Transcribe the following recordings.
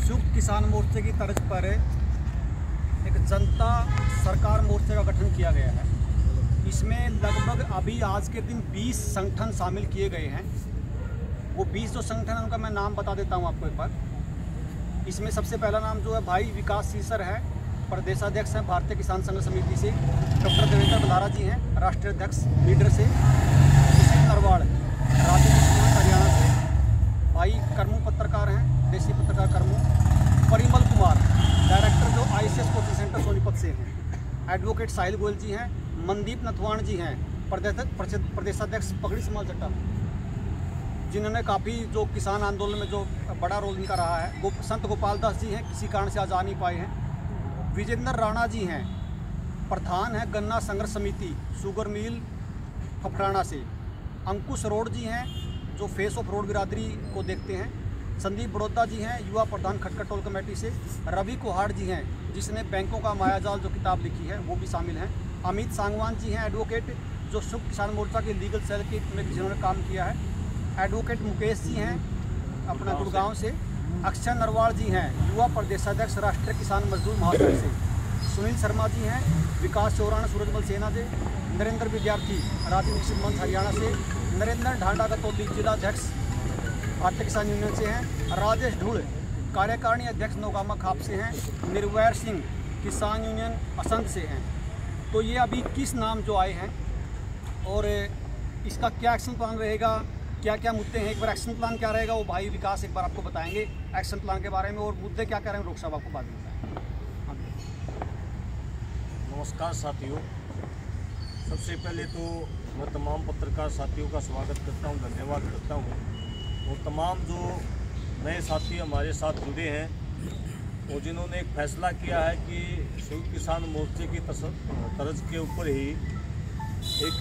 संयुक्त किसान मोर्चे की तर्ज पर एक जनता सरकार मोर्चे का गठन किया गया है। इसमें लगभग अभी आज के दिन 20 संगठन शामिल किए गए हैं। वो 20 जो संगठन हैं उनका मैं नाम बता देता हूँ आपको एक बार। इसमें सबसे पहला नाम जो है भाई विकास सीसर है, प्रदेशाध्यक्ष हैं भारतीय किसान संघ समिति से। डॉक्टर देवेंद्र बलारा जी हैं, राष्ट्रीय अध्यक्ष लीडर से। सुशील नरवाड़ राजस्थान हरियाणा से। भाई करमू पत्रकार हैं, देसी पत्रकार करमू। परिमल कुमार डायरेक्टर जो ICS कोचिंग सेंटर सोनीपत से हैं। एडवोकेट साहिल गोयल जी हैं। मनदीप नथवाण जी हैं, प्रदेशाध्यक्ष पगड़ी समाल चट्टा, जिन्होंने काफ़ी जो किसान आंदोलन में जो बड़ा रोल इनका रहा है। संत गोपाल दास जी हैं, किसी कारण से आज आ नहीं पाए हैं। विजेंद्र राणा जी हैं, प्रधान हैं गन्ना संघर्ष समिति शुगर मिल फफराना से। अंकुश रोड जी हैं, जो फेस ऑफ रोड बिरादरी को देखते हैं। संदीप बड़ौदा जी हैं, युवा प्रधान खटखट टोल कमेटी से। रवि कोहाड़ जी हैं, जिसने बैंकों का मायाजाल जो किताब लिखी है वो भी शामिल हैं। अमित सांगवान जी हैं, एडवोकेट, जो संयुक्त किसान मोर्चा के लीगल सेल के में जिन्होंने काम किया है। एडवोकेट मुकेश जी हैं अपना गुड़गांव से। अक्षय नरवाड़ जी हैं, युवा प्रदेशाध्यक्ष राष्ट्रीय किसान मजदूर महासंघ से। सुनील शर्मा जी हैं, विकास चौराना सूरजमल सेना से। नरेंद्र विद्यार्थी राजनीतिक मंच हरियाणा से। नरेंद्र ढांडा गतौली जिलाध्यक्ष भारतीय किसान यूनियन से हैं। राजेश ढूल कार्यकारिणी अध्यक्ष नौगामा खाप से हैं। निर्वैर सिंह किसान यूनियन असंध से हैं। तो ये अभी 21 नाम जो आए हैं, और इसका क्या एक्शन प्लान रहेगा, क्या क्या मुद्दे हैं, एक बार एक्शन प्लान क्या रहेगा वो भाई विकास एक बार आपको बताएंगे एक्शन प्लान के बारे में, और मुद्दे क्या क्या रहेंगे लोक सभा आपको बाद में बताएंगे। नमस्कार साथियों, सबसे पहले तो मैं तमाम पत्रकार साथियों का स्वागत करता हूं, धन्यवाद करता हूं। और तमाम जो नए साथी हमारे साथ जुड़े हैं और जिन्होंने एक फैसला किया है कि संयुक्त किसान मोर्चे की तर्ज के ऊपर ही एक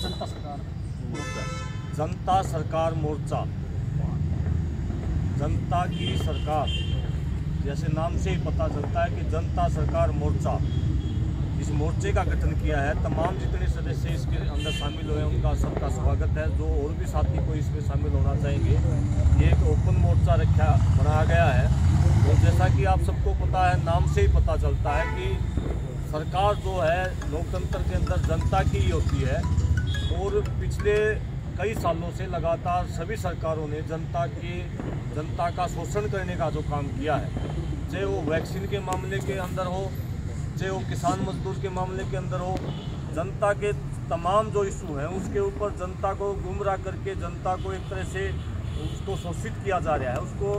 जनता सरकार मोर्चा, जनता की सरकार, जैसे नाम से ही पता चलता है कि जनता सरकार मोर्चा, इस मोर्चे का गठन किया है। तमाम जितने सदस्य इसके अंदर शामिल हुए उनका सबका स्वागत है। जो और भी साथी को इसमें शामिल होना चाहेंगे, ये एक ओपन मोर्चा बनाया गया है। और जैसा कि आप सबको पता है, नाम से ही पता चलता है कि सरकार जो है लोकतंत्र के अंदर जनता की ही होती है। और पिछले कई सालों से लगातार सभी सरकारों ने जनता का शोषण करने का जो काम किया है, चाहे वो वैक्सीन के मामले के अंदर हो, चाहे वो किसान मजदूर के मामले के अंदर हो, जनता के तमाम जो इशू हैं उसके ऊपर जनता को गुमराह करके जनता को एक तरह से उसको शोषित किया जा रहा है। उसको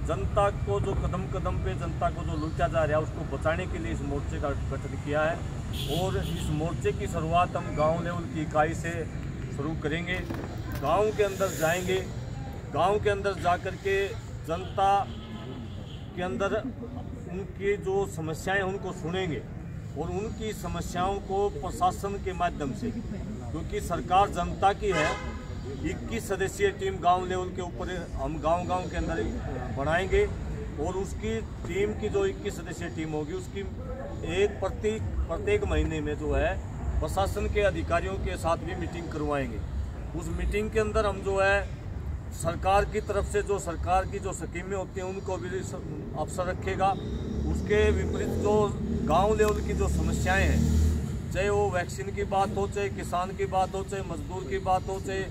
जनता को जो कदम कदम पे जनता को जो लूटा जा रहा है उसको बचाने के लिए इस मोर्चे का गठन किया है। और इस मोर्चे की शुरुआत हम गांव लेवल की इकाई से शुरू करेंगे। गांव के अंदर जाएंगे, गांव के अंदर जा कर के जनता के अंदर उनकी जो समस्याएं उनको सुनेंगे और उनकी समस्याओं को प्रशासन के माध्यम से, क्योंकि सरकार जनता की है, 21 सदस्यीय टीम गांव लेवल के ऊपर हम गांव के अंदर बनाएंगे। और उसकी टीम की जो 21 सदस्यीय टीम होगी उसकी प्रत्येक महीने में जो है प्रशासन के अधिकारियों के साथ भी मीटिंग करवाएंगे। उस मीटिंग के अंदर हम जो है सरकार की तरफ से जो सरकार की जो स्कीमें होती हैं उनको भी अवसर रखेगा। उसके विपरीत जो गांव लेवल की जो समस्याएं हैं, चाहे वो वैक्सीन की बात हो, चाहे किसान की बात हो, चाहे मजदूर की बात हो, चाहे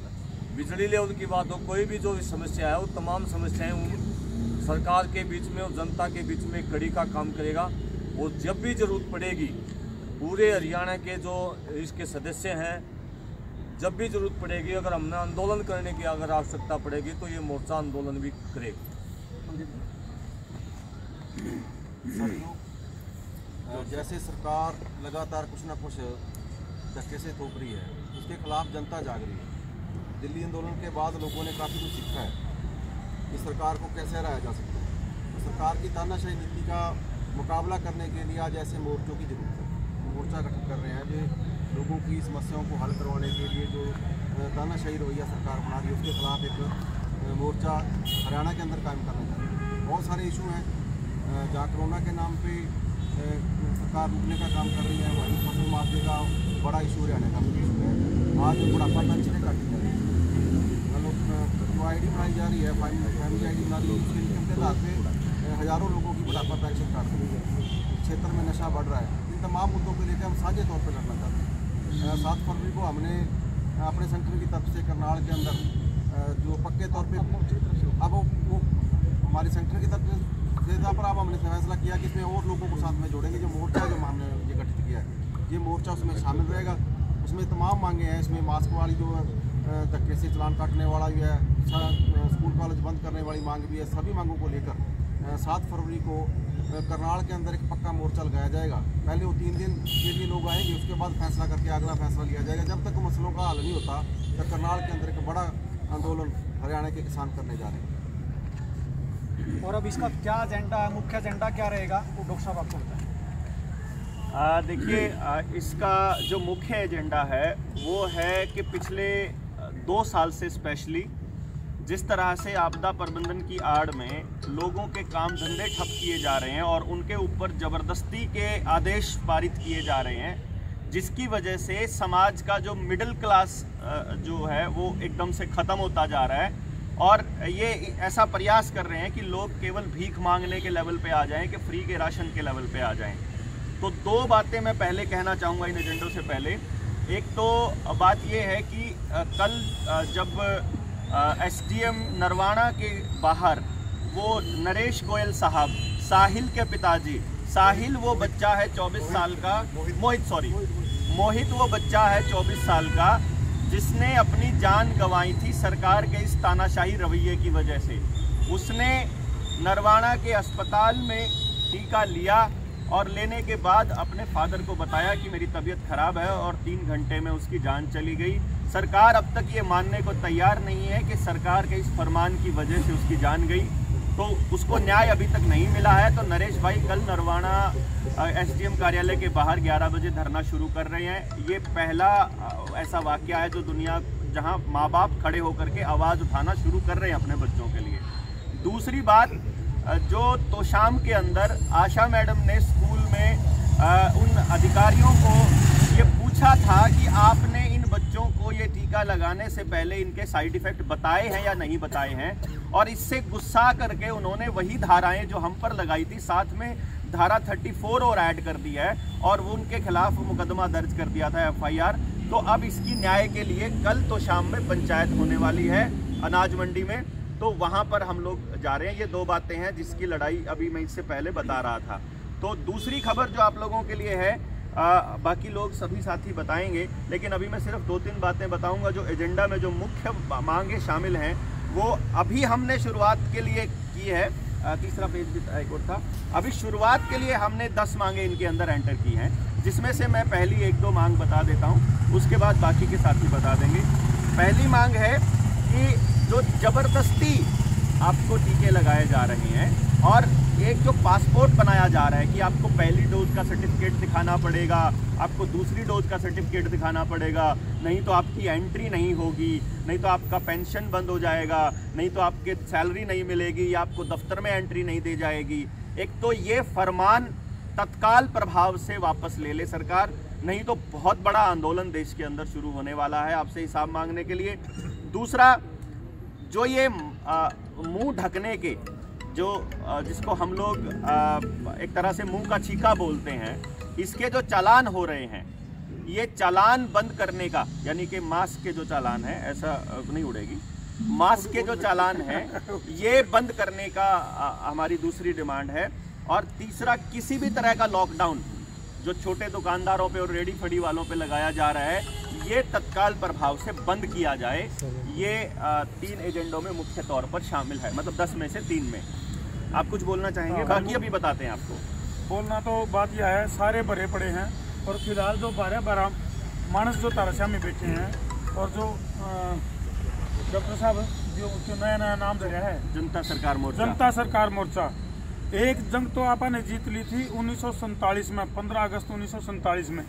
बिजली लेवल की बात हो, कोई भी जो समस्या है वो तमाम समस्याएं सरकार के बीच में और जनता के बीच में कड़ी का काम करेगा। और जब भी ज़रूरत पड़ेगी, पूरे हरियाणा के जो इसके सदस्य हैं, जब भी ज़रूरत पड़ेगी, अगर हमने आंदोलन करने की अगर आवश्यकता पड़ेगी तो ये मोर्चा आंदोलन भी करेगा। जैसे सरकार लगातार कुछ ना कुछ धक्के से थोप रही है, उसके खिलाफ जनता जाग रही है। दिल्ली आंदोलन के बाद लोगों ने काफ़ी कुछ सीखा है कि सरकार को कैसे हराया जा सकता है। तो सरकार की तानाशाही नीति का मुकाबला करने के लिए आज ऐसे मोर्चों की जरूरत है। मोर्चा गठन कर रहे हैं जो लोगों की समस्याओं को हल करवाने के लिए जो तानाशाही रवैया सरकार बना रही है उसके खिलाफ एक मोर्चा हरियाणा के अंदर कायम करना चाहिए। बहुत सारे इशू हैं जहाँ कोरोना के नाम पे सरकार रुकने का काम कर रही है, वहीं फसल माफी का बड़ा इशू हरियाणा का इशू है। आज बुढ़ापा पेंशन काटी जा रही है, आईडी बनाई जा रही है, फैमिली आईडी बना रही है, उसके इनकम के आधार पे हज़ारों लोगों की बुढ़ापा पेंशन काट रही है। क्षेत्र में नशा बढ़ रहा है। इन तमाम मुद्दों को लेकर हम साझे तौर पर लड़ना चाहते हैं। 7 फरवरी को हमने अपने संगठन की तरफ से करनाल के अंदर जो पक्के तौर पे अब वो हमारी संगठन की तरफ से था, पर अब हमने फैसला किया कि इसमें और लोगों को साथ में जोड़ेंगे। जो मोर्चा जो हमने ये गठित किया है, ये मोर्चा उसमें शामिल रहेगा। उसमें तमाम मांगे हैं। इसमें मास्क वाली जो धक्के से चालान काटने वाला भी है, स्कूल कॉलेज बंद करने वाली मांग भी है। सभी मांगों को लेकर 7 फरवरी को करनाल के अंदर एक पक्का मोर्चा लगाया जाएगा। पहले वो 3 दिन के लिए लोग आएंगे, उसके बाद फैसला करके अगला फैसला लिया जाएगा। जब तक मसलों का हल नहीं होता, तो करनाल के अंदर एक बड़ा आंदोलन हरियाणा के किसान करने जा रहे हैं। और अब इसका क्या एजेंडा है, मुख्य एजेंडा क्या रहेगा, वो डॉक्टर साहब आपको बताएं। देखिए, इसका जो मुख्य एजेंडा है वो है कि पिछले 2 साल से स्पेशली जिस तरह से आपदा प्रबंधन की आड़ में लोगों के काम धंधे ठप किए जा रहे हैं और उनके ऊपर ज़बरदस्ती के आदेश पारित किए जा रहे हैं, जिसकी वजह से समाज का जो मिडिल क्लास जो है वो एकदम से ख़त्म होता जा रहा है। और ये ऐसा प्रयास कर रहे हैं कि लोग केवल भीख मांगने के लेवल पे आ जाएं कि फ्री के राशन के लेवल पे आ जाएं। तो 2 बातें मैं पहले कहना चाहूँगा इन एजेंडों से पहले। एक तो बात ये है कि कल जब SDM नरवाना के बाहर वो नरेश गोयल साहब, साहिल के पिताजी, साहिल वो बच्चा है 24 साल का, मोहित वो बच्चा है 24 साल का, जिसने अपनी जान गंवाई थी सरकार के इस तानाशाही रवैये की वजह से। उसने नरवाना के अस्पताल में टीका लिया और लेने के बाद अपने फादर को बताया कि मेरी तबीयत ख़राब है, और 3 घंटे में उसकी जान चली गई। सरकार अब तक ये मानने को तैयार नहीं है कि सरकार के इस फरमान की वजह से उसकी जान गई, तो उसको न्याय अभी तक नहीं मिला है। तो नरेश भाई कल नरवाना SDM कार्यालय के बाहर 11 बजे धरना शुरू कर रहे हैं। ये पहला ऐसा वाकया है जो दुनिया जहां माँ बाप खड़े होकर के आवाज़ उठाना शुरू कर रहे हैं अपने बच्चों के लिए। दूसरी बात, जो तोशाम के अंदर आशा मैडम ने स्कूल में उन अधिकारियों को ये पूछा था कि आपने इन बच्चों को ये टीका लगाने से पहले इनके साइड इफ़ेक्ट बताए हैं या नहीं बताए हैं, और इससे गुस्सा करके उन्होंने वही धाराएं जो हम पर लगाई थी, साथ में धारा 34 और ऐड कर दी है और वो उनके खिलाफ मुकदमा दर्ज कर दिया था, FIR। तो अब इसकी न्याय के लिए कल तो शाम में पंचायत होने वाली है अनाज मंडी में, तो वहाँ पर हम लोग जा रहे हैं। ये 2 बातें हैं जिसकी लड़ाई अभी मैं इससे पहले बता रहा था। तो दूसरी खबर जो आप लोगों के लिए है, बाकी लोग सभी साथी बताएंगे, लेकिन अभी मैं सिर्फ 2-3 बातें बताऊंगा। जो एजेंडा में जो मुख्य मांगे शामिल हैं वो अभी हमने शुरुआत के लिए की है। तीसरा पेज भी एक और था। अभी शुरुआत के लिए हमने 10 मांगे इनके अंदर एंटर की हैं, जिसमें से मैं पहली 1-2 मांग बता देता हूँ, उसके बाद बाकी के साथी बता देंगे। पहली मांग है कि जो ज़बरदस्ती आपको टीके लगाए जा रहे हैं और एक जो पासपोर्ट बनाया जा रहा है कि आपको पहली डोज का सर्टिफिकेट दिखाना पड़ेगा, आपको दूसरी डोज का सर्टिफिकेट दिखाना पड़ेगा, नहीं तो आपकी एंट्री नहीं होगी, नहीं तो आपका पेंशन बंद हो जाएगा, नहीं तो आपके सैलरी नहीं मिलेगी, या आपको दफ्तर में एंट्री नहीं दी जाएगी। एक तो ये फरमान तत्काल प्रभाव से वापस ले ले सरकार, नहीं तो बहुत बड़ा आंदोलन देश के अंदर शुरू होने वाला है आपसे हिसाब मांगने के लिए। दूसरा, जो ये मुंह ढकने के जो जिसको हम लोग एक तरह से मुंह का छीका बोलते हैं, इसके जो चालान हो रहे हैं, ये चालान बंद करने का, यानी कि मास्क के जो चालान है, ऐसा नहीं उड़ेगी, मास्क के जो चालान है ये बंद करने का हमारी दूसरी डिमांड है। और तीसरा, किसी भी तरह का लॉकडाउन जो छोटे दुकानदारों पे और रेडी फड़ी वालों पे लगाया जा रहा है, ये तत्काल प्रभाव से बंद किया जाए। ये 3 एजेंडों में मुख्य तौर पर शामिल है, मतलब 10 में से 3 में। आप कुछ बोलना चाहेंगे? बाकी अभी बताते हैं आपको। बोलना तो बात यह है, सारे भरे पड़े हैं और फिलहाल जो 12 मानस जो ताराशाह में बैठे हैं, और जो डॉक्टर साहब जो नया नाम दे रहा है जनता सरकार मोर्चा, जनता सरकार मोर्चा। एक जंग तो आपा ने जीत ली थी 1947 में, 15 अगस्त 1947 में,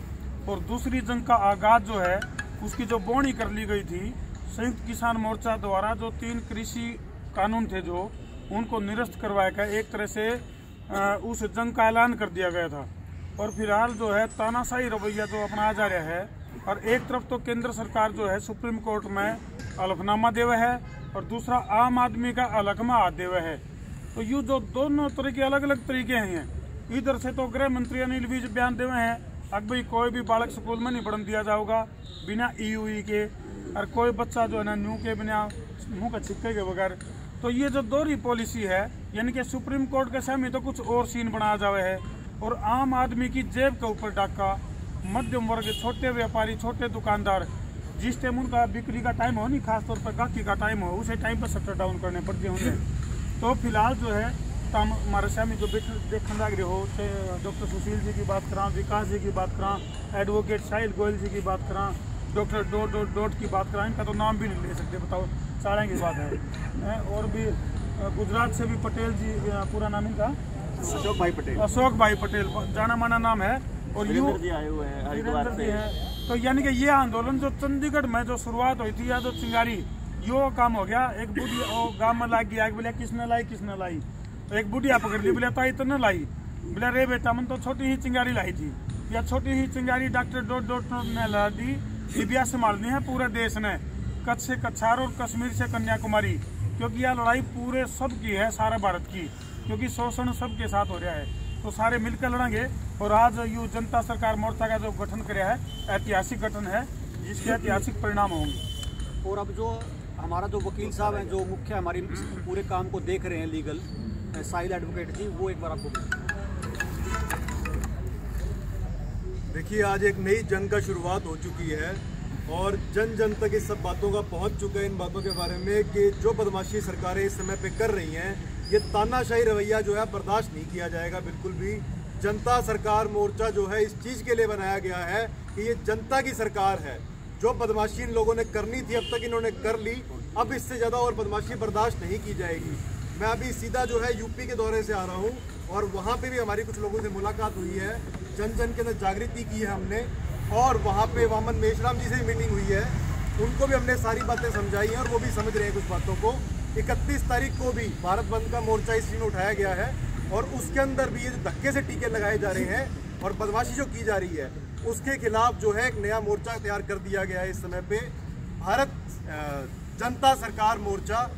और दूसरी जंग का आगाज जो है उसकी जो बोनी कर ली गई थी संयुक्त किसान मोर्चा द्वारा। जो 3 कृषि कानून थे जो उनको निरस्त करवाया गया, एक तरह से उस जंग का ऐलान कर दिया गया था। और फिलहाल जो है तानाशाही रवैया जो अपनाया जा रहा है, और एक तरफ तो केंद्र सरकार जो है सुप्रीम कोर्ट में हलफनामा देवा है, और दूसरा आम आदमी का अलग में हाथ देवे है। तो ये जो दोनों तरह के अलग अलग तरीके हैं, इधर से तो गृह मंत्री अनिल विज बयान देवे हैं अब भाई कोई भी बालक स्कूल में नहीं पढ़ने दिया जाएगा बिना ईयूई के, और कोई बच्चा जो है ना न्यू के बिना मुँह का छिपके के बगैर। तो ये जो दोहरी पॉलिसी है, यानी कि सुप्रीम कोर्ट के सामने तो कुछ और सीन बनाया जावे है और आम आदमी की जेब के ऊपर डाका, मध्यम वर्ग, छोटे व्यापारी, छोटे दुकानदार, जिस टाइम उनका बिक्री का टाइम हो नहीं, खासतौर पर गाहकी का टाइम हो, उसे टाइम पर शटर डाउन करने पड़ते होंगे। तो फिलहाल जो है तम हमारे सामने जो देखने लग रहे हो, डॉक्टर सुशील जी की बात करा, विकास जी की बात करा, एडवोकेट साहिल गोयल जी की बात करा, डॉक्टर डोट की बात करा, इनका तो नाम भी नहीं ले सकते, बताओ साढ़े की बात है। और भी गुजरात से भी पटेल जी, पूरा नाम इनका अशोक भाई पटेल जाना माना नाम है, और यू आए हुए हैं हरिद्वार से हैं। तो यानी कि ये आंदोलन जो चंडीगढ़ में जो शुरुआत हुई थी, या जो चिंगारी यो काम हो गया, एक बुढ़िया गाँव में लाग गया, बोले किसने लाई, एक बुढ़िया पकड़ ली, बोले ताई तो न लाई, बोले रे बेटा मन तो छोटी ही चिंगारी लाई थी, या छोटी ही चिंगारी डॉक्टर डोट ने ला दी। लिबिया संभालनी है पूरे देश ने, कच्छ से कच्छार और कश्मीर से कन्याकुमारी, क्योंकि यह लड़ाई पूरे सब की है, सारे भारत की, क्योंकि शोषण सबके साथ हो रहा है, तो सारे मिलकर लड़ेंगे। और आज यू जनता सरकार मोर्चा का जो गठन कराया है, ऐतिहासिक गठन है, जिसके ऐतिहासिक परिणाम होंगे। और अब जो हमारा जो वकील साहब हैं, जो मुख्य हमारी पूरे काम को देख रहे हैं, लीगल साहिल एडवोकेट जी, वो एक बार आपको देखिए, आज एक नई जंग का शुरुआत हो चुकी है और जन जन तक इस सब बातों का पहुंच चुका है, इन बातों के बारे में कि जो बदमाशी सरकारें इस समय पे कर रही हैं, ये तानाशाही रवैया जो है बर्दाश्त नहीं किया जाएगा बिल्कुल भी। जनता सरकार मोर्चा जो है इस चीज़ के लिए बनाया गया है कि ये जनता की सरकार है। जो बदमाशी इन लोगों ने करनी थी अब तक इन्होंने कर ली, अब इससे ज़्यादा और बदमाशी बर्दाश्त नहीं की जाएगी। मैं अभी सीधा जो है यूपी के दौरे से आ रहा हूँ और वहाँ पे भी हमारी कुछ लोगों से मुलाकात हुई है, जन जन के अंदर जागृति की है हमने, और वहाँ पे वामन मेश्राम जी से मीटिंग हुई है, उनको भी हमने सारी बातें समझाई हैं और वो भी समझ रहे हैं कुछ बातों को। 31 तारीख को भी भारत बंद का मोर्चा इस में उठाया गया है और उसके अंदर भी ये धक्के से टीके लगाए जा रहे हैं और बदमाशी जो की जा रही है उसके खिलाफ जो है एक नया मोर्चा तैयार कर दिया गया है इस समय पे, भारत जनता सरकार मोर्चा।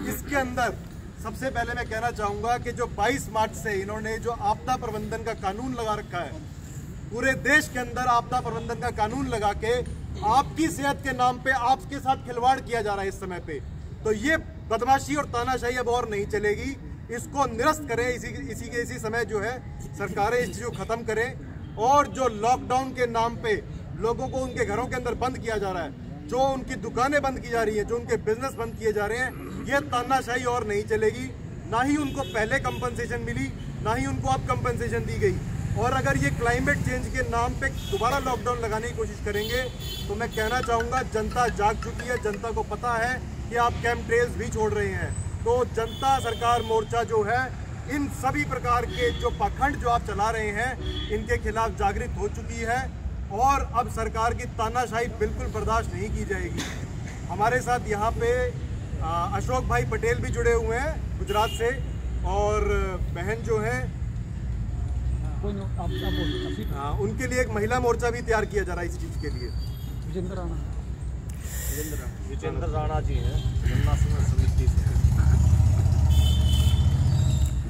इसके अंदर सबसे पहले मैं कहना चाहूँगा कि जो 22 मार्च से इन्होंने जो आपदा प्रबंधन का कानून लगा रखा है, पूरे देश के अंदर आपदा प्रबंधन का कानून लगा के आपकी सेहत के नाम पे आपके साथ खिलवाड़ किया जा रहा है इस समय पे, तो ये बदमाशी और तानाशाही अब और नहीं चलेगी। इसको निरस्त करें, इसी समय जो है सरकारें इस चीज़ को ख़त्म करें। और जो लॉकडाउन के नाम पे लोगों को उनके घरों के अंदर बंद किया जा रहा है, जो उनकी दुकानें बंद की जा रही हैं, जो उनके बिजनेस बंद किए जा रहे हैं, ये तानाशाही और नहीं चलेगी। ना ही उनको पहले कंपनसेशन मिली, ना ही उनको अब कंपनसेशन दी गई। और अगर ये क्लाइमेट चेंज के नाम पे दोबारा लॉकडाउन लगाने की कोशिश करेंगे तो मैं कहना चाहूँगा जनता जाग चुकी है, जनता को पता है कि आप कैंप ट्रेल्स भी छोड़ रहे हैं। तो जनता सरकार मोर्चा जो है इन सभी प्रकार के जो पाखंड जो आप चला रहे हैं इनके खिलाफ जागृत हो चुकी है और अब सरकार की तानाशाही बिल्कुल बर्दाश्त नहीं की जाएगी। हमारे साथ यहाँ पे अशोक भाई पटेल भी जुड़े हुए हैं गुजरात से, और बहन जो है उनके लिए एक महिला मोर्चा भी तैयार किया जा रहा है इस चीज़ के लिए। विजेंद्र राणा जी हैं जन्माष्टमी समिति से।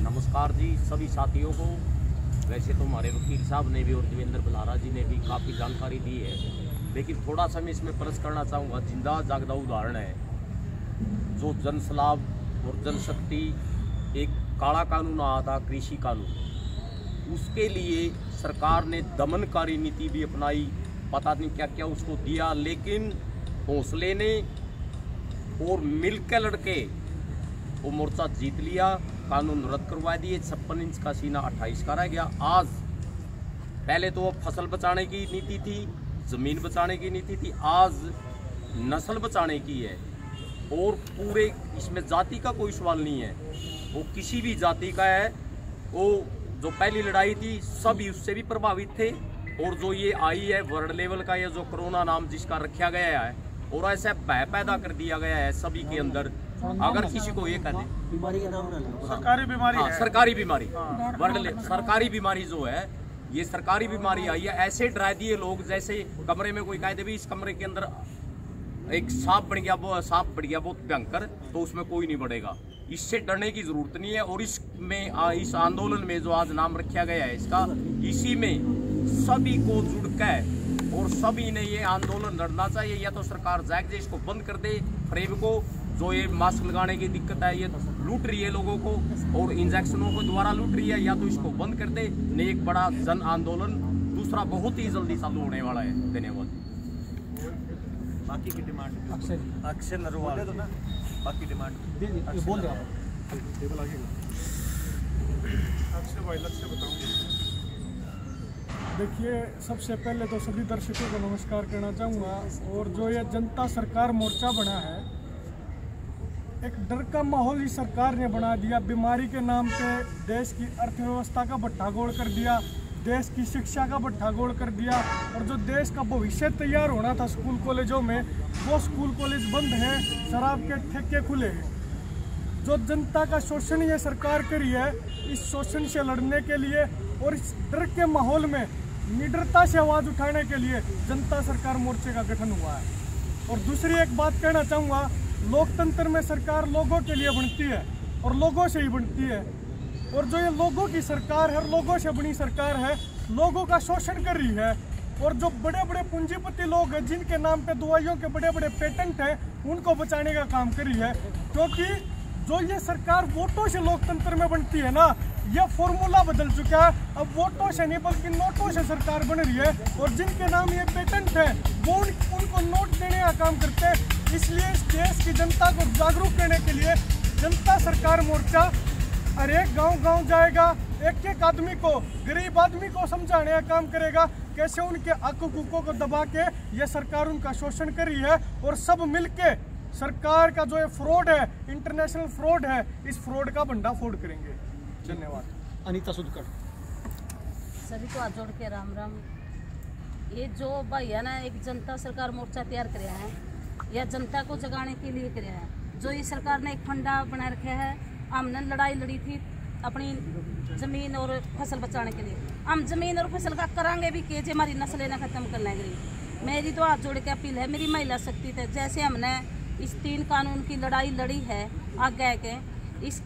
नमस्कार जी सभी साथियों को। वैसे तो हमारे वकील साहब ने भी और देवेंद्र बलारा जी ने भी काफ़ी जानकारी दी है, लेकिन थोड़ा सा मैं इसमें प्रश्न करना चाहूँगा। जिंदा जागदा उदाहरण है जो जनसलाभ और जनशक्ति एक काला कानून आया था, कृषि कानून, उसके लिए सरकार ने दमनकारी नीति भी अपनाई, पता नहीं क्या क्या उसको दिया, लेकिन हौसले ने और मिलकर लड़के वो मोर्चा जीत लिया, कानून रद्द करवा दिए। 56 इंच का सीना 28 का रह गया। आज पहले तो फसल बचाने की नीति थी, ज़मीन बचाने की नीति थी, आज नस्ल बचाने की है। और पूरे इसमें जाति का कोई सवाल नहीं है, वो किसी भी जाति का है। वो जो पहली लड़ाई थी सभी उससे भी प्रभावित थे, और जो ये आई है वर्ल्ड लेवल का, ये जो कोरोना नाम जिसका रखा गया है, और ऐसा भय पैदा कर दिया गया है सभी के अंदर। अगर किसी को ये कहते सरकारी बीमारी है, सरकारी बीमारी वर्ल्ड सरकारी बीमारी जो है, ये सरकारी बीमारी आई है। ऐसे डरा दिए लोग जैसे कमरे में कोई कह दे भी इस कमरे के अंदर एक सांप बढ़ गया बहुत भयंकर, तो उसमें कोई नहीं बढ़ेगा। इससे डरने की जरूरत नहीं है। और इस आंदोलन में जो आज नाम रखा गया है इसका, इसी में सभी को जुड़कर और सभी ने ये आंदोलन लड़ना चाहिए। या तो सरकार जाग जाए, इसको बंद कर दे, फ्रेब को, जो ये मास्क लगाने की दिक्कत है, ये लूट रही है लोगों को और इंजेक्शनों को द्वारा लूट रही है, या तो इसको बंद कर दे। ने एक बड़ा जन आंदोलन दूसरा बहुत ही जल्दी चालू होने वाला है। धन्यवाद। बाकी की डिमांड अक्षय नरवाल दो ना, बाकी डिमांड बोल दो अक्षय भाई लक्ष्य बताऊंगी। देखिए, सबसे पहले तो सभी दर्शकों को नमस्कार कहना चाहूँगा। और जो ये जनता सरकार मोर्चा बना है, एक डर का माहौल ही सरकार ने बना दिया। बीमारी के नाम पे देश की अर्थव्यवस्था का भट्टागोड़ कर दिया, देश की शिक्षा का भट्टागोड़ कर दिया। और जो देश का भविष्य तैयार होना था स्कूल कॉलेजों में, वो स्कूल कॉलेज बंद है, शराब के ठेके खुले हैं। जो जनता का शोषण ये सरकार करी है, इस शोषण से लड़ने के लिए और इस डर के माहौल में निडरता से आवाज़ उठाने के लिए जनता सरकार मोर्चे का गठन हुआ है। और दूसरी एक बात कहना चाहूँगा, लोकतंत्र में सरकार लोगों के लिए बनती है और लोगों से ही बनती है। और जो ये लोगों की सरकार है, लोगों से बनी सरकार है, लोगों का शोषण कर रही है। और जो बड़े बड़े पूंजीपति लोग हैं, जिनके नाम पे दवाइयों के बड़े बड़े पेटेंट हैं, उनको बचाने का काम कर रही है। क्योंकि जो ये सरकार वोटों से लोकतंत्र में बनती है ना, ये फॉर्मूला बदल चुका है। अब वोटों से नहीं बल्कि नोटों से सरकार बन रही है। और जिनके नाम ये पेटेंट है, वो उनको नोट देने का काम करते हैं। इसलिए इस देश की जनता को जागरूक करने के लिए जनता सरकार मोर्चा हर एक गाँव जाएगा, एक एक आदमी को, गरीब आदमी को समझाने का काम करेगा कैसे उनके हक हुकूकों को दबा के ये सरकार उनका शोषण कर रही है। और सब मिलके सरकार का जो ये फ्रॉड है, इंटरनेशनल फ्रॉड है, इस फ्रॉड का भंडाफोड़ करेंगे। धन्यवाद। अनीता सुधकर। सभी को हाथ जोड़ के राम राम। ये जो भैया ने एक जनता सरकार मोर्चा तैयार कराया है, यह जनता को जगाने के लिए कराया है। जो ये सरकार ने एक फंडा बना रखा है, हमने लड़ाई लड़ी थी अपनी ज़मीन और फसल बचाने के लिए। हम ज़मीन और फसल का करांगे भी कि हमारी नस्लें ना ख़त्म करने के लिए। मेरी तो हाथ जोड़ के अपील है, मेरी महिला शक्ति थे, जैसे हमने इस 3 कानून की लड़ाई लड़ी है आगे के, इस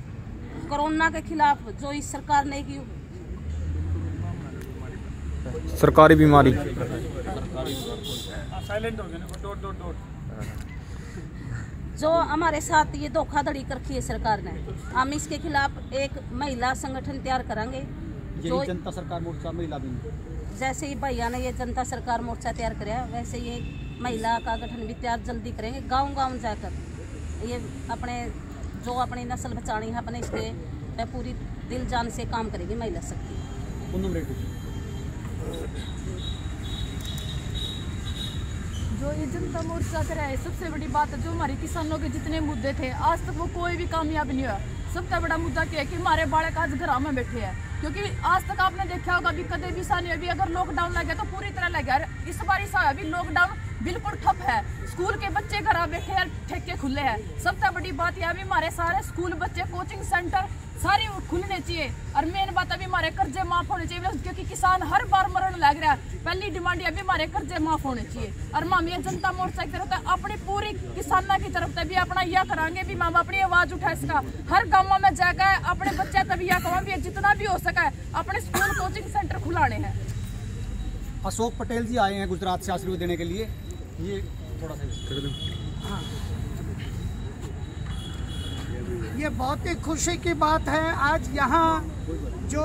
कोरोना के खिलाफ जो इस सरकार ने की सरकारी बीमारी साइलेंट हो गए, जो हमारे साथ ये धोखाधड़ी कर रखी है सरकार ने, हम इसके खिलाफ एक महिला संगठन तैयार करेंगे। जो जनता सरकार मोर्चा महिला भी, जैसे ही भैया ने ये जनता सरकार मोर्चा तैयार कराया, वैसे ये महिला का गठन भी तैयार जल्दी करेंगे। गांव जाकर ये जो अपनी नस्ल बचानी है, अपने इसके पूरी दिल जान से काम करेगी महिला शक्ति। जो ये जनता मोर्चा करा है, सबसे बड़ी बात है जो हमारे किसानों के जितने मुद्दे थे आज तक वो कोई भी कामयाब नहीं हुआ। सबसे बड़ा मुद्दा क्या है कि हमारे बालक आज घर में बैठे हैं, क्योंकि आज तक आपने देखा होगा कि कदे भी सानी अभी अगर लॉकडाउन लग गया तो पूरी तरह लग गया। इस बार अभी लॉकडाउन बिल्कुल ठप है, स्कूल के बच्चे घर बैठे हैं, ठेके खुले हैं। सबसे बड़ी बात यह अभी हमारे सारे स्कूल बच्चे, कोचिंग सेंटर सारी खुलने चाहिए। और मेन बात अभी हमारे कर्जे माफ होने चाहिए, क्योंकि किसान हर बार मरण लग रहा है। पहली डिमांड अभी हमारे कर्जे माफ होने चाहिए। और हम ये जनता मोर्चा की तरफ अपनी पूरी किसाना की तरफ से भी अपना यह करांगे भी हम अपनी आवाज उठा इसका हर गाँव में जाकर अपने बच्चे तभी यह कहूँ भी जितना भी हो सका अपने स्कूल कोचिंग सेंटर खुलाने हैं। अशोक पटेल जी आए हैं गुजरात से आशीर्वाद देने के लिए, ये थोड़ा सा हाँ। ये बहुत ही खुशी की बात है। आज यहाँ जो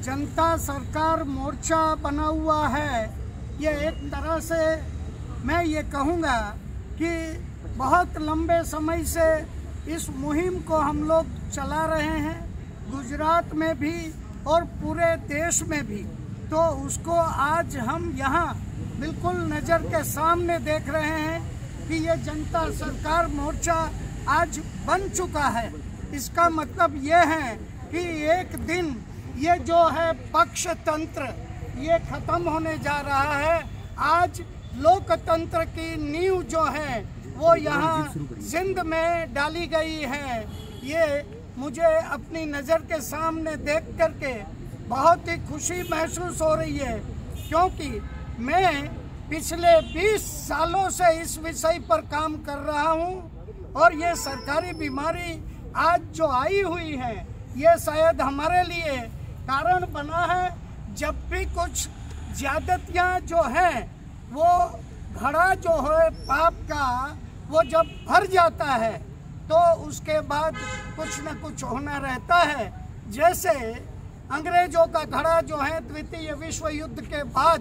जनता सरकार मोर्चा बना हुआ है, ये एक तरह से मैं ये कहूँगा कि बहुत लंबे समय से इस मुहिम को हम लोग चला रहे हैं, गुजरात में भी और पूरे देश में भी। तो उसको आज हम यहाँ बिल्कुल नज़र के सामने देख रहे हैं कि ये जनता सरकार मोर्चा आज बन चुका है। इसका मतलब ये है कि एक दिन ये जो है पक्षतंत्र ये ख़त्म होने जा रहा है। आज लोकतंत्र की नींव जो है वो यहाँ सिंध में डाली गई है। ये मुझे अपनी नज़र के सामने देख करके बहुत ही खुशी महसूस हो रही है, क्योंकि मैं पिछले 20 सालों से इस विषय पर काम कर रहा हूं और ये सरकारी बीमारी आज जो आई हुई है ये शायद हमारे लिए कारण बना है। जब भी कुछ ज्यादतियां जो हैं वो घड़ा जो है पाप का वो जब भर जाता है तो उसके बाद कुछ न कुछ होना रहता है। जैसे अंग्रेजों का घड़ा जो है द्वितीय विश्व युद्ध के बाद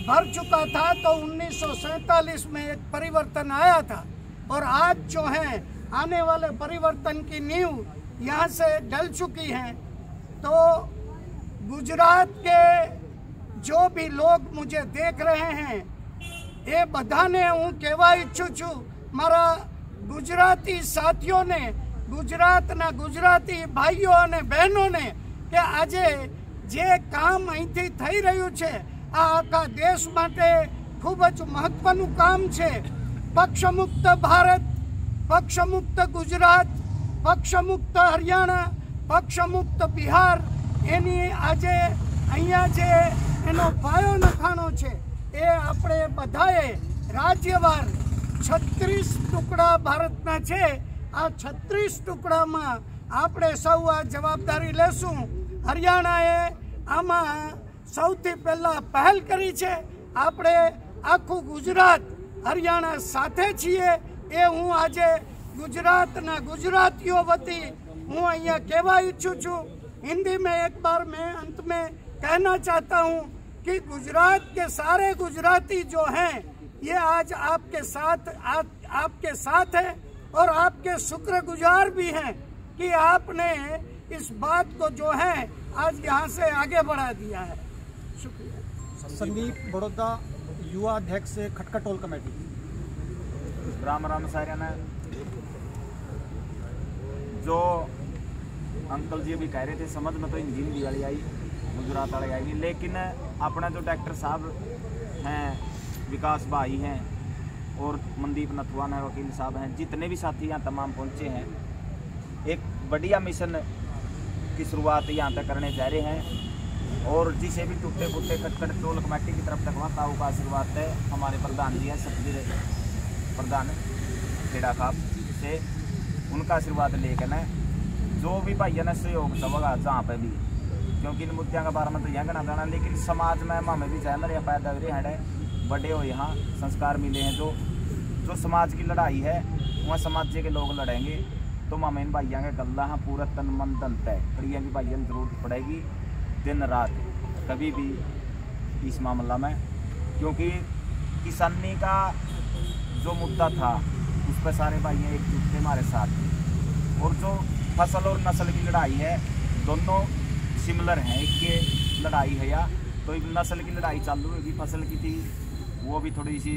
भर चुका था तो 1947 में एक परिवर्तन आया था और आज जो है आने वाले परिवर्तन की नींव यहाँ से डल चुकी है। तो गुजरात के जो भी लोग मुझे देख रहे हैं ये बधाने हूँ कहवा इच्छू छू मारा गुजराती साथियों ने गुजरातना गुजराती भाईओ અને બહેનોને કે આજે જે કામ અહીંથી થઈ રહ્યું છે આ આખા દેશ માટે ખૂબ જ મહત્વનું કામ છે। પક્ષમુક્ત ભારત, પક્ષમુક્ત ગુજરાત, પક્ષમુક્ત હરિયાણા, પક્ષમુક્ત બિહાર એની આજે અહીંયા જે એનો પાયો નખાણો છે એ આપણે બધાએ રાજ્યવાર 36 ટુકડા ભારતના છે। આ 36 ટુકડામાં આપણે સૌ આ જવાબદારી લેશું। હરિયાણાએ આમાં સૌથી પહેલા પહેલ કરી છે। આપણે આખું ગુજરાત હરિયાણા સાથે છીએ એ હું આજે ગુજરાતના ગુજરાતીઓ વતી હું અહીંયા કહેવા ઈચ્છું છું। हिंदी में एक बार मैं अंत में कहना चाहता हूँ कि गुजरात के सारे गुजराती जो हैं ये आज आपके साथ है और आपके शुक्रगुजार भी हैं कि आपने इस बात को जो है आज यहाँ से आगे बढ़ा दिया है। शुक्रिया। संदीप बड़ौदा, युवा अध्यक्ष खटका टोल कमेटी। राम राम सारे ने जो अंकल जी भी कह रहे थे समझ में तो हिंदी वाली आई, गुजरात वाली आई नहीं, लेकिन अपना जो डॉक्टर साहब हैं, विकास भाई हैं और मनदीप नथवान है, वकील साहब हैं, जितने भी साथी यहाँ तमाम पहुँचे हैं, एक बढ़िया मिशन की शुरुआत यहाँ तक करने जा रहे हैं। और जिसे भी टूटे फूटे खटखट टोल कमेटी की तरफ तक ताऊ का आशीर्वाद है। हमारे प्रधान जी हैं सतबीर प्रधान खेड़ा खाप से, उनका आशीर्वाद लेकर न जो भी भाइयों ने सहयोग सबका जहाँ पे भी, क्योंकि इन मुद्दों के बारे में तो यहाँ कहना जाना, लेकिन समाज में हमें भी चाहे मेरे पैदा हुए हैं, बड़े हो यहाँ संस्कार मिले हैं, जो समाज की लड़ाई है वहाँ समाज के लोग लड़ेंगे तो हमें इन भाइयों के गल्ला हाँ पूरा तन मन धन तय करिए भी भाइयों जरूरत पड़ेगी दिन रात कभी भी इस मामला में, क्योंकि किसानी का जो मुद्दा था उस पर सारे भाइयों एकजुट थे हमारे साथ। और जो फसल और नस्ल की लड़ाई है दोनों सिमिलर हैं, एक के लड़ाई है या तो एक नस्ल की लड़ाई चालू होगी, फसल की थी वो भी थोड़ी सी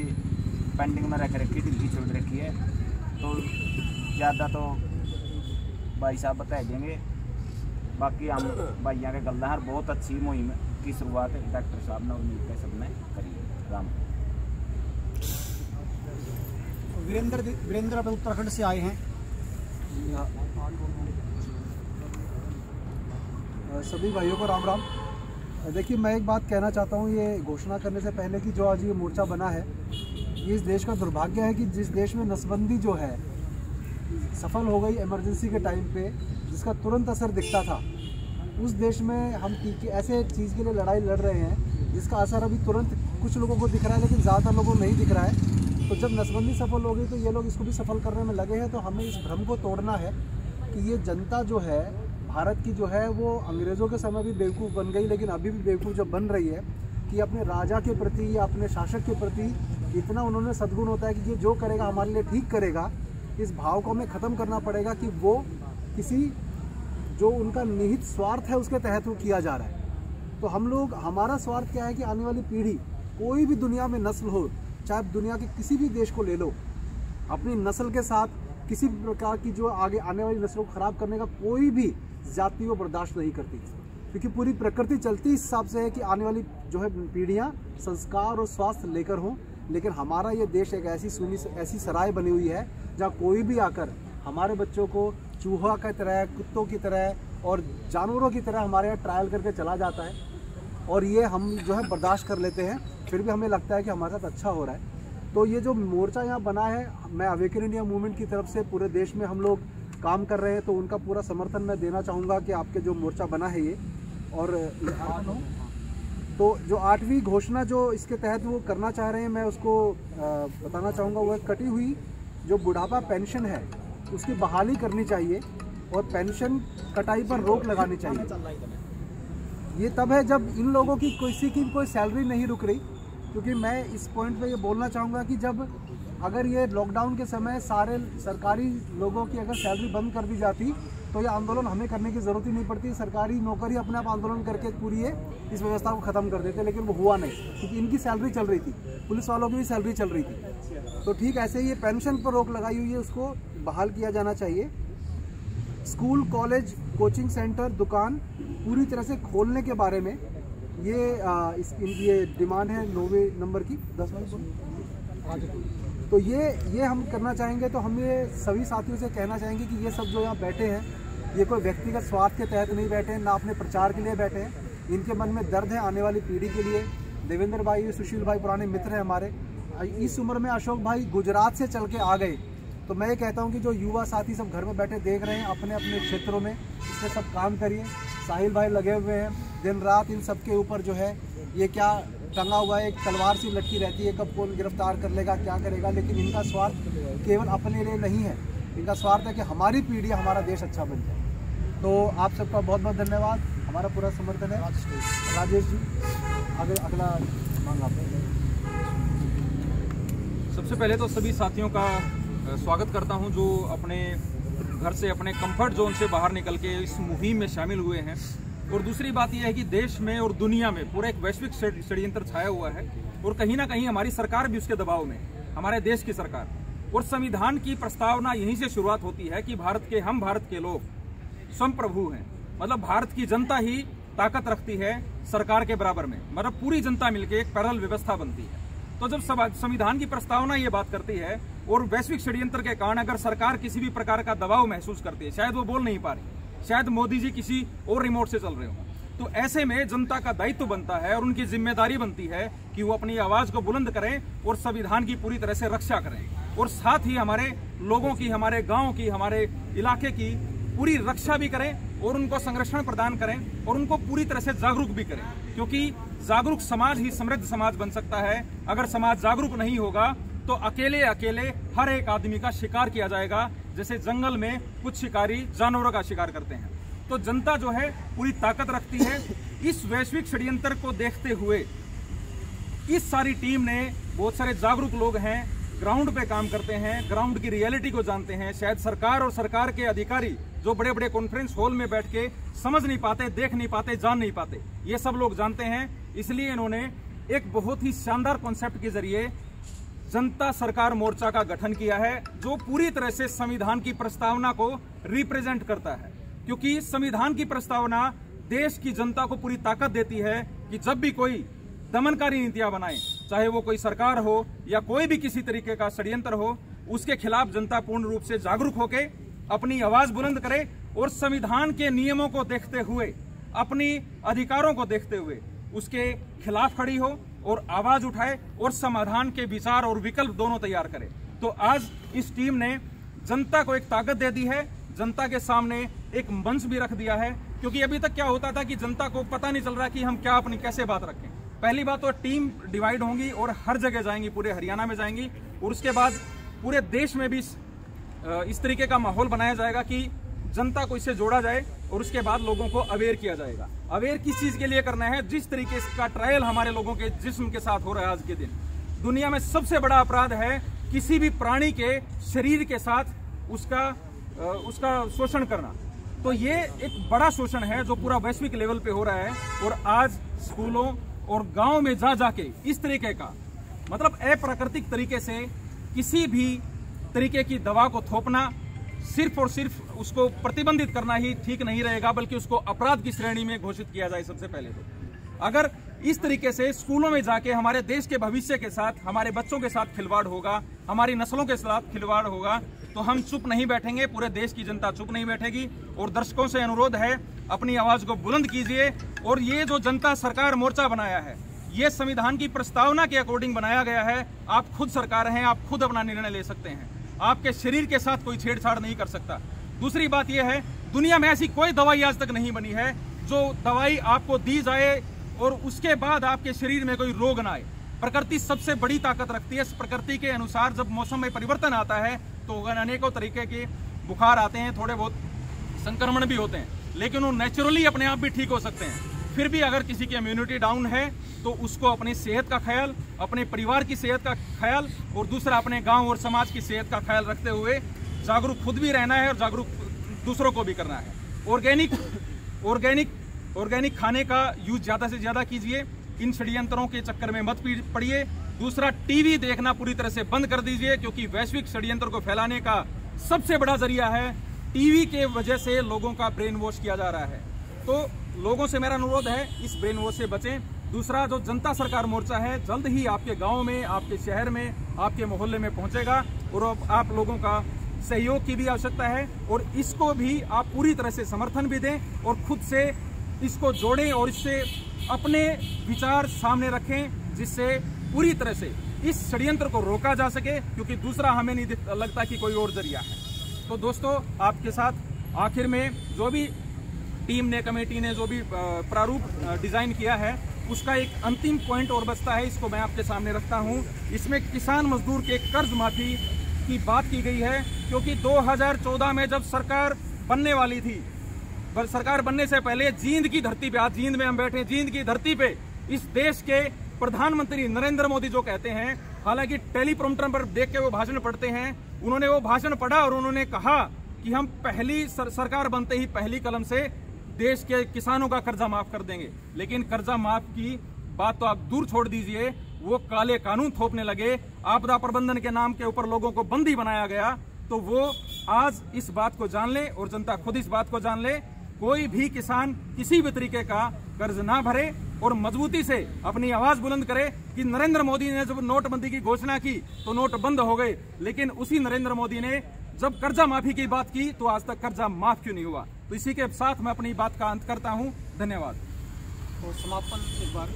पेंडिंग में रख रखी, ढीली छोड़ रखी है, तो ज़्यादा तो भाई साहब बता देंगे। बाकी हम भाइयों के गल्ला है, बहुत अच्छी मुहिम की शुरुआत डॉक्टर साहब ने और मिलकर सबने करी। राम वीरेंद्र उत्तराखंड से आए हैं। सभी भाइयों को राम राम। देखिए मैं एक बात कहना चाहता हूँ, ये घोषणा करने से पहले कि जो आज ये मोर्चा बना है, ये इस देश का दुर्भाग्य है कि जिस देश में नसबंदी जो है सफल हो गई इमरजेंसी के टाइम पे, जिसका तुरंत असर दिखता था, उस देश में हम टीके ऐसे चीज़ के लिए लड़ाई लड़ रहे हैं जिसका असर अभी तुरंत कुछ लोगों को दिख रहा है लेकिन ज़्यादातर लोगों को नहीं दिख रहा है। तो जब नसबंदी सफल हो गई तो ये लोग इसको भी सफल करने में लगे हैं। तो हमें इस भ्रम को तोड़ना है कि ये जनता जो है भारत की जो है वो अंग्रेज़ों के समय भी बेवकूफ़ बन गई, लेकिन अभी भी बेवकूफ़ जब बन रही है कि अपने राजा के प्रति या अपने शासक के प्रति इतना उन्होंने सद्गुण होता है कि ये जो करेगा हमारे लिए ठीक करेगा। इस भाव को हमें ख़त्म करना पड़ेगा कि वो किसी जो उनका निहित स्वार्थ है उसके तहत वो किया जा रहा है। तो हम लोग, हमारा स्वार्थ क्या है कि आने वाली पीढ़ी, कोई भी दुनिया में नस्ल हो, चाहे दुनिया के किसी भी देश को ले लो, अपनी नस्ल के साथ किसी भी प्रकार की जो आगे आने वाली नस्लों को ख़राब करने का कोई भी जाति को बर्दाश्त नहीं करती, क्योंकि पूरी प्रकृति चलती इस हिसाब से है कि आने वाली जो है पीढ़ियाँ संस्कार और स्वास्थ्य लेकर हों। लेकिन हमारा ये देश एक ऐसी सराय बनी हुई है जहाँ कोई भी आकर हमारे बच्चों को चूहा की तरह, कुत्तों की तरह और जानवरों की तरह हमारे यहाँ ट्रायल करके चला जाता है, और ये हम जो है बर्दाश्त कर लेते हैं। फिर भी हमें लगता है कि हमारे साथ अच्छा हो रहा है। तो ये जो मोर्चा यहाँ बना है, मैं अवेकन इंडिया मूवमेंट की तरफ से पूरे देश में हम लोग काम कर रहे हैं, तो उनका पूरा समर्थन मैं देना चाहूँगा कि आपके जो मोर्चा बना है ये, और तो जो 8वीं घोषणा जो इसके तहत वो करना चाह रहे हैं, मैं उसको बताना चाहूँगा। वो कटी हुई जो बुढ़ापा पेंशन है उसकी बहाली करनी चाहिए और पेंशन कटाई पर रोक लगानी चाहिए। ये तब है जब इन लोगों की किसी की कोई सैलरी नहीं रुक रही, क्योंकि मैं इस पॉइंट पे ये बोलना चाहूँगा कि जब अगर ये लॉकडाउन के समय सारे सरकारी लोगों की अगर सैलरी बंद कर दी जाती तो ये आंदोलन हमें करने की ज़रूरत ही नहीं पड़ती। सरकारी नौकरी अपने आप आंदोलन करके पूरी ये इस व्यवस्था को ख़त्म कर देते, लेकिन वो हुआ नहीं क्योंकि इनकी सैलरी चल रही थी, पुलिस वालों की भी सैलरी चल रही थी। तो ठीक ऐसे ही ये पेंशन पर रोक लगाई हुई है, उसको बहाल किया जाना चाहिए। स्कूल, कॉलेज, कोचिंग सेंटर, दुकान पूरी तरह से खोलने के बारे में ये डिमांड है 9वें नंबर की 10 तो ये हम करना चाहेंगे। तो हम ये सभी साथियों से कहना चाहेंगे कि ये सब जो यहाँ बैठे हैं, ये कोई व्यक्तिगत स्वार्थ के तहत नहीं बैठे हैं, ना अपने प्रचार के लिए बैठे हैं। इनके मन में दर्द है आने वाली पीढ़ी के लिए। देवेंद्र भाई, सुशील भाई पुराने मित्र हैं हमारे। इस उम्र में अशोक भाई गुजरात से चल के आ गए। तो मैं ये कहता हूँ कि जो युवा साथी सब घर में बैठे देख रहे हैं अपने अपने क्षेत्रों में, इसमें सब काम करिए। साहिल भाई लगे हुए हैं दिन रात इन सब के ऊपर, जो है ये क्या टंगा हुआ है, एक तलवार सी लटकी रहती है, कब कौन गिरफ्तार कर लेगा, क्या करेगा। लेकिन इनका स्वार्थ केवल अपने लिए नहीं है, इनका स्वार्थ है कि हमारी पीढ़ी, हमारा देश अच्छा बन जाए। तो आप सबका बहुत बहुत धन्यवाद, हमारा पूरा समर्थन है। राजेश जी आगे अगला मांग आप। सबसे पहले तो सभी साथियों का स्वागत करता हूं जो अपने घर से, अपने कंफर्ट जोन से बाहर निकल के इस मुहिम में शामिल हुए हैं। और दूसरी बात यह है कि देश में और दुनिया में पूरा एक वैश्विक षड्यंत्र छाया हुआ है और कहीं ना कहीं हमारी सरकार भी उसके दबाव में, हमारे देश की सरकार। और संविधान की प्रस्तावना यहीं से शुरुआत होती है कि भारत के लोग स्वयं प्रभु हैं, मतलब भारत की जनता ही ताकत रखती है सरकार के बराबर में, मतलब पूरी जनता मिलकर एक पैरेलल व्यवस्था बनती है। तो जब संविधान की प्रस्तावना ये बात करती है और वैश्विक षड्यंत्र के कारण अगर सरकार किसी भी प्रकार का दबाव महसूस करती है, शायद वो बोल नहीं पा रही, शायद मोदी जी किसी और रिमोट से चल रहे हो, तो ऐसे में जनता का दायित्व बनता है और उनकी जिम्मेदारी बनती है कि वो अपनी आवाज को बुलंद करें और संविधान की पूरी तरह से रक्षा करें और साथ ही हमारे लोगों की, हमारे गांव की, हमारे इलाके की पूरी रक्षा भी करें और उनको संरक्षण प्रदान करें और उनको पूरी तरह से जागरूक भी करें, क्योंकि जागरूक समाज ही समृद्ध समाज बन सकता है। अगर समाज जागरूक नहीं होगा तो अकेले अकेले हर एक आदमी का शिकार किया जाएगा, जैसे जंगल में कुछ शिकारी जानवरों का शिकार करते हैं। तो जनता जो है पूरी ताकत रखती है। इस वैश्विक षड्यंत्र को देखते हुए इस सारी टीम ने, बहुत सारे जागरूक लोग हैं, ग्राउंड पे काम करते हैं, ग्राउंड की रियलिटी को जानते हैं। शायद सरकार और सरकार के अधिकारी जो बड़े बड़े कॉन्फ्रेंस हॉल में बैठ के समझ नहीं पाते, देख नहीं पाते, जान नहीं पाते, ये सब लोग जानते हैं। इसलिए इन्होंने एक बहुत ही शानदार कॉन्सेप्ट के जरिए जनता सरकार मोर्चा का गठन किया है, जो पूरी तरह से संविधान की प्रस्तावना को रिप्रेजेंट करता है। क्योंकि संविधान की प्रस्तावना देश की जनता को पूरी ताकत देती है कि जब भी कोई दमनकारी नीतियां बनाए, चाहे वो कोई सरकार हो या कोई भी किसी तरीके का षड्यंत्र हो, उसके खिलाफ जनता पूर्ण रूप से जागरूक होकर अपनी आवाज बुलंद करे और संविधान के नियमों को देखते हुए, अपनी अधिकारों को देखते हुए उसके खिलाफ खड़ी हो और आवाज उठाए और समाधान के विचार और विकल्प दोनों तैयार करे। तो आज इस टीम ने जनता को एक ताकत दे दी है, जनता के सामने एक मंच भी रख दिया है। क्योंकि अभी तक क्या होता था कि जनता को पता नहीं चल रहा कि हम क्या अपनी कैसे बात रखें। पहली बात तो टीम डिवाइड होंगी और हर जगह जाएंगी, पूरे हरियाणा में जाएंगी और उसके बाद पूरे देश में भी इस तरीके का माहौल बनाया जाएगा कि जनता को इससे जोड़ा जाए और उसके बाद लोगों को अवेयर किया जाएगा। अवेयर किस चीज के लिए करना है? जिस तरीके का ट्रायल हमारे लोगों के जिस्म के साथ हो रहा है आज के दिन, दुनिया में सबसे बड़ा अपराध है किसी भी प्राणी के शरीर के साथ उसका शोषण करना। तो ये एक बड़ा शोषण है जो पूरा वैश्विक लेवल पे हो रहा है। और आज स्कूलों और गांव में जा जाके इस तरीके का, मतलब अप्राकृतिक तरीके से किसी भी तरीके की दवा को थोपना, सिर्फ और सिर्फ उसको प्रतिबंधित करना ही ठीक नहीं रहेगा, बल्कि उसको अपराध की श्रेणी में घोषित किया जाए। सबसे पहले तो अगर इस तरीके से स्कूलों में जाके हमारे देश के भविष्य के साथ, हमारे बच्चों के साथ खिलवाड़ होगा, हमारी नस्लों के साथ खिलवाड़ होगा, तो हम चुप नहीं बैठेंगे, पूरे देश की जनता चुप नहीं बैठेगी। और दर्शकों से अनुरोध है, अपनी आवाज को बुलंद कीजिए और ये जो जनता सरकार मोर्चा बनाया है, ये संविधान की प्रस्तावना के अकॉर्डिंग बनाया गया है। आप खुद सरकार हैं, आप खुद अपना निर्णय ले सकते हैं। आपके शरीर के साथ कोई छेड़छाड़ नहीं कर सकता। दूसरी बात यह है, दुनिया में ऐसी कोई दवाई आज तक नहीं बनी है जो दवाई आपको दी जाए और उसके बाद आपके शरीर में कोई रोग ना आए। प्रकृति सबसे बड़ी ताकत रखती है। प्रकृति के अनुसार जब मौसम में परिवर्तन आता है तो अनेकों तरीके के बुखार आते हैं, थोड़े बहुत संक्रमण भी होते हैं, लेकिन वो नेचुरली अपने आप भी ठीक हो सकते हैं। फिर भी अगर किसी की इम्यूनिटी डाउन है तो उसको अपनी सेहत का ख्याल, अपने परिवार की सेहत का ख्याल और दूसरा अपने गांव और समाज की सेहत का ख्याल रखते हुए जागरूक खुद भी रहना है और जागरूक दूसरों को भी करना है। ऑर्गेनिक खाने का यूज ज़्यादा से ज़्यादा कीजिए। इन षड्यंत्रों के चक्कर में मत पड़िए। दूसरा, टीवी देखना पूरी तरह से बंद कर दीजिए, क्योंकि वैश्विक षड्यंत्र को फैलाने का सबसे बड़ा जरिया है टीवी के वजह से लोगों का ब्रेन वॉश किया जा रहा है। तो लोगों से मेरा अनुरोध है, इस ब्रेन वॉश से बचें। दूसरा, जो जनता सरकार मोर्चा है जल्द ही आपके गांव में, आपके शहर में, आपके मोहल्ले में पहुंचेगा और आप लोगों का सहयोग की भी आवश्यकता है और इसको भी आप पूरी तरह से समर्थन भी दें और खुद से इसको जोड़ें और इससे अपने विचार सामने रखें, जिससे पूरी तरह से इस षड्यंत्र को रोका जा सके, क्योंकि दूसरा हमें नहीं लगता कि कोई और जरिया है। तो दोस्तों, आपके साथ आखिर में जो भी टीम ने, कमेटी ने जो भी प्रारूप डिजाइन किया है उसका एक अंतिम पॉइंट और बचता है, इसको मैं आपके सामने रखता हूं। इसमें किसान मजदूर के कर्ज माफी की बात की गई है, क्योंकि 2014 में जब सरकार बनने वाली थी, सरकार बनने से पहले जींद की धरती पे, आज जींद में हम बैठे, जींद की धरती पे इस देश के प्रधानमंत्री नरेंद्र मोदी जो कहते हैं, हालांकि टेलीप्रॉम्प्टर पर देख के वो भाषण पढ़ते हैं, उन्होंने वो भाषण पढ़ा और उन्होंने कहा कि हम पहली सरकार बनते ही पहली कलम से देश के किसानों का कर्जा माफ कर देंगे। लेकिन कर्जा माफ की बात तो आप दूर छोड़ दीजिए, वो काले कानून थोपने लगे, आपदा प्रबंधन के नाम के ऊपर लोगों को बंदी बनाया गया। तो वो आज इस बात को जान ले और जनता खुद इस बात को जान ले, कोई भी किसान किसी भी तरीके का कर्ज ना भरे और मजबूती से अपनी आवाज बुलंद करे कि नरेंद्र मोदी ने जब नोटबंदी की घोषणा की तो नोट बंद हो गए, लेकिन उसी नरेंद्र मोदी ने जब कर्जा माफी की बात की तो आज तक कर्जा माफ क्यों नहीं हुआ। तो इसी के साथ मैं अपनी बात का अंत करता हूं। धन्यवाद। तो समापन एक बार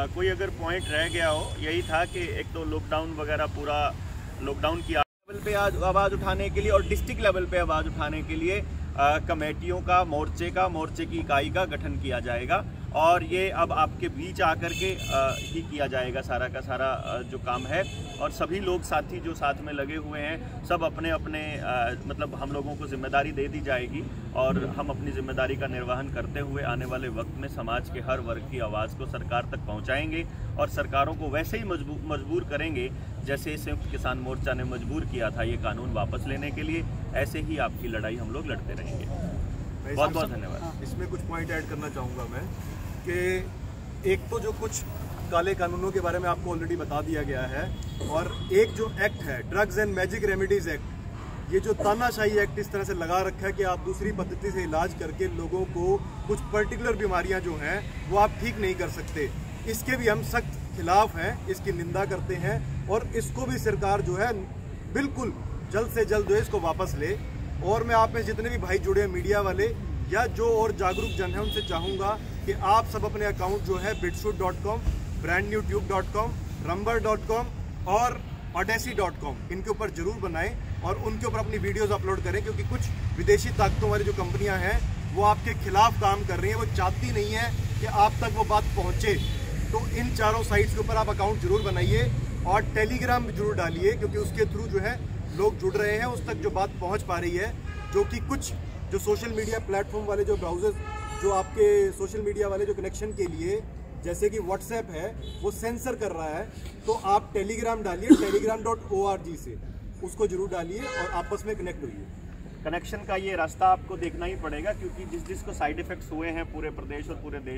कोई अगर पॉइंट रह गया हो, यही था कि एक तो लॉकडाउन वगैरह, पूरा लॉकडाउन की लेवल पे आज आवाज़ उठाने के लिए और डिस्ट्रिक्ट लेवल पे आवाज़ उठाने के लिए कमेटियों का, मोर्चे की इकाई का गठन किया जाएगा और ये अब आपके बीच आकर के ही किया जाएगा सारा का सारा जो काम है। और सभी लोग साथी जो साथ में लगे हुए हैं, सब अपने अपने मतलब हम लोगों को जिम्मेदारी दे दी जाएगी और हम अपनी जिम्मेदारी का निर्वहन करते हुए आने वाले वक्त में समाज के हर वर्ग की आवाज़ को सरकार तक पहुंचाएंगे और सरकारों को वैसे ही मजबूर करेंगे जैसे संयुक्त किसान मोर्चा ने मजबूर किया था ये कानून वापस लेने के लिए। ऐसे ही आपकी लड़ाई हम लोग लड़ते रहेंगे। बहुत बहुत धन्यवाद। इसमें कुछ पॉइंट ऐड करना चाहूँगा मैं कि एक तो जो कुछ काले कानूनों के बारे में आपको ऑलरेडी बता दिया गया है, और एक जो एक्ट है drugs and magic remedies act, ये जो तानाशाही एक्ट इस तरह से लगा रखा है कि आप दूसरी पद्धति से इलाज करके लोगों को कुछ पर्टिकुलर बीमारियां जो हैं वो आप ठीक नहीं कर सकते, इसके भी हम सख्त खिलाफ हैं, इसकी निंदा करते हैं और इसको भी सरकार जो है बिल्कुल जल्द से जल्द जो है इसको वापस ले। और मैं आप में जितने भी भाई जुड़े हैं मीडिया वाले या जो और जागरूक जन है उनसे चाहूँगा कि आप सब अपने अकाउंट जो है bitshoot.com, brandnewtube.com, rumble.com और odyssey.com इनके ऊपर जरूर बनाएं और उनके ऊपर अपनी वीडियोस अपलोड करें, क्योंकि कुछ विदेशी ताकतों वाली जो कंपनियां हैं वो आपके खिलाफ काम कर रही हैं, वो चाहती नहीं है कि आप तक वो बात पहुंचे। तो इन चारों साइट्स के ऊपर आप अकाउंट जरूर बनाइए और टेलीग्राम भी जरूर डालिए, क्योंकि उसके थ्रू जो है लोग जुड़ रहे हैं, उस तक जो बात पहुँच पा रही है, जो कि कुछ जो सोशल मीडिया प्लेटफॉर्म वाले जो ब्राउजर जो आपके सोशल मीडिया वाले जो कनेक्शन के लिए जैसे कि व्हाट्सएप है वो सेंसर कर रहा है, तो आप टेलीग्राम डालिए, telegram.org से उसको जरूर डालिए और आपस में कनेक्ट होइए। कनेक्शन का ये रास्ता आपको देखना ही पड़ेगा, क्योंकि जिसको साइड इफेक्ट्स हुए हैं पूरे प्रदेश और पूरे देश